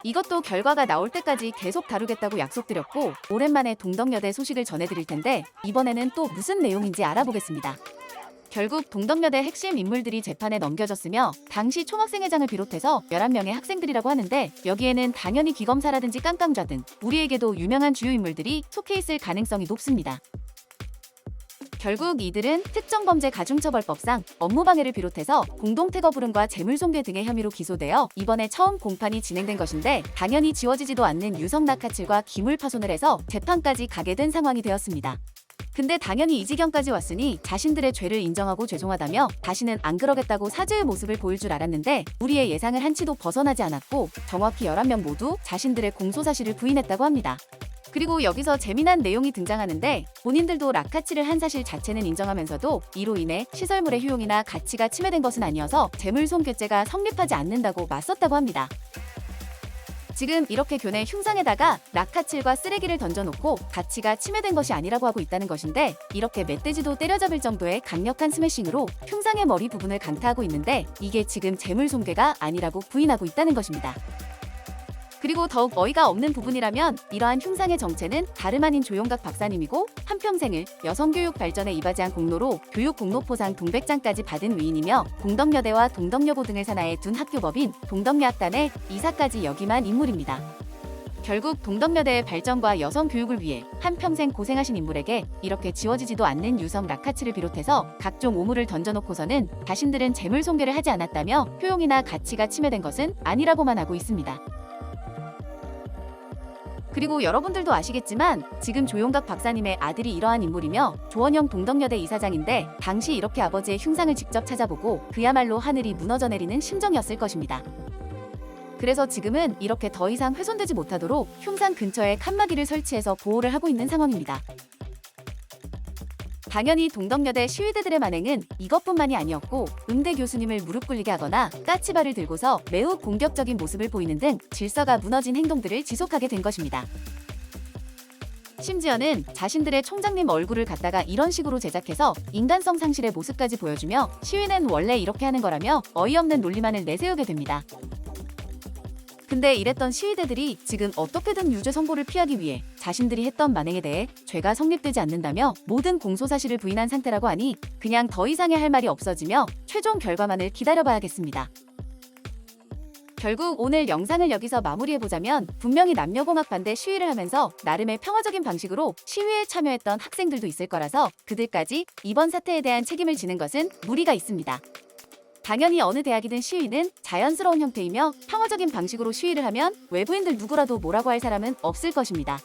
이것도 결과가 나올 때까지 계속 다루겠다고 약속드렸고 오랜만에 동덕여대 소식을 전해드릴 텐데 이번에는 또 무슨 내용인지 알아보겠습니다. 결국 동덕여대 핵심 인물들이 재판에 넘겨졌으며 당시 총학생회장을 비롯해서 11명의 학생들이라고 하는데 여기에는 당연히 귀검사라든지 깡깡좌 등 우리에게도 유명한 주요 인물들이 속해 있을 가능성이 높습니다. 결국 이들은 특정범죄 가중처벌법상 업무방해를 비롯해서 공동태거불응과 재물손괴 등의 혐의로 기소되어 이번에 처음 공판이 진행된 것인데 당연히 지워지지도 않는 유성 낙하칠과 기물파손을 해서 재판까지 가게 된 상황이 되었습니다. 근데 당연히 이 지경까지 왔으니 자신들의 죄를 인정하고 죄송하다며 다시는 안 그러겠다고 사죄의 모습을 보일 줄 알았는데 우리의 예상을 한치도 벗어나지 않았고 정확히 11명 모두 자신들의 공소사실을 부인했다고 합니다. 그리고 여기서 재미난 내용이 등장하는데 본인들도 낙하치를 한 사실 자체는 인정하면서도 이로 인해 시설물의 효용이나 가치가 침해된 것은 아니어서 재물손괴죄가 성립하지 않는다고 맞섰다고 합니다. 지금 이렇게 교내 흉상에다가 낙하칠과 쓰레기를 던져놓고 가치가 침해된 것이 아니라고 하고 있다는 것인데 이렇게 멧돼지도 때려잡을 정도의 강력한 스매싱으로 흉상의 머리 부분을 강타하고 있는데 이게 지금 재물손괴가 아니라고 부인하고 있다는 것입니다. 그리고 더욱 어이가 없는 부분이라면 이러한 흉상의 정체는 다름 아닌 조용각 박사님이고 한평생을 여성교육 발전에 이바지한 공로로 교육 공로포상 동백장까지 받은 위인이며 동덕여대와 동덕여고 등을 산하에 둔 학교법인 동덕여학단의 이사까지 역임한 인물입니다. 결국 동덕여대의 발전과 여성 교육을 위해 한평생 고생하신 인물에게 이렇게 지워지지도 않는 유성 낙하치를 비롯해서 각종 오물을 던져놓고서는 자신들은 재물손괴를 하지 않았다며 효용이나 가치가 침해된 것은 아니라고만 하고 있습니다. 그리고 여러분들도 아시겠지만 지금 조용각 박사님의 아들이 이러한 인물이며 조원영 동덕여대 이사장인데 당시 이렇게 아버지의 흉상을 직접 찾아보고 그야말로 하늘이 무너져 내리는 심정이었을 것입니다. 그래서 지금은 이렇게 더 이상 훼손되지 못하도록 흉상 근처에 칸막이를 설치해서 보호를 하고 있는 상황입니다. 당연히 동덕여대 시위대들의 만행은 이것뿐만이 아니었고 음대 교수님을 무릎 꿇리게 하거나 까치발을 들고서 매우 공격적인 모습을 보이는 등 질서가 무너진 행동들을 지속하게 된 것입니다. 심지어는 자신들의 총장님 얼굴을 갖다가 이런 식으로 제작해서 인간성 상실의 모습까지 보여주며 시위는 원래 이렇게 하는 거라며 어이없는 논리만을 내세우게 됩니다. 근데 이랬던 시위대들이 지금 어떻게든 유죄 선고를 피하기 위해 자신들이 했던 만행에 대해 죄가 성립되지 않는다며 모든 공소사실을 부인한 상태라고 하니 그냥 더 이상의 할 말이 없어지며 최종 결과만을 기다려봐야겠습니다. 결국 오늘 영상을 여기서 마무리해보자면 분명히 남녀공학 반대 시위를 하면서 나름의 평화적인 방식으로 시위에 참여했던 학생들도 있을 거라서 그들까지 이번 사태에 대한 책임을 지는 것은 무리가 있습니다. 당연히 어느 대학이든 시위는 자연스러운 형태이며 평화적인 방식으로 시위를 하면 외부인들 누구라도 뭐라고 할 사람은 없을 것입니다.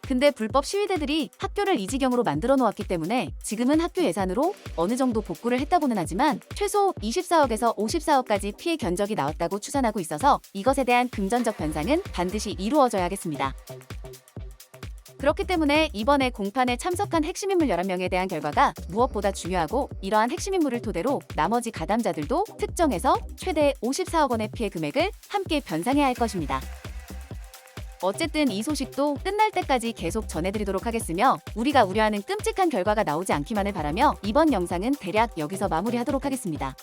근데 불법 시위대들이 학교를 이 지경으로 만들어 놓았기 때문에 지금은 학교 예산으로 어느 정도 복구를 했다고는 하지만 최소 24억에서 54억까지 피해 견적이 나왔다고 추산하고 있어서 이것에 대한 금전적 변상은 반드시 이루어져야겠습니다. 그렇기 때문에 이번에 공판에 참석한 핵심인물 11명에 대한 결과가 무엇보다 중요하고 이러한 핵심인물을 토대로 나머지 가담자들도 특정해서 최대 54억 원의 피해 금액을 함께 변상해야 할 것입니다. 어쨌든 이 소식도 끝날 때까지 계속 전해드리도록 하겠으며 우리가 우려하는 끔찍한 결과가 나오지 않기만을 바라며 이번 영상은 대략 여기서 마무리하도록 하겠습니다.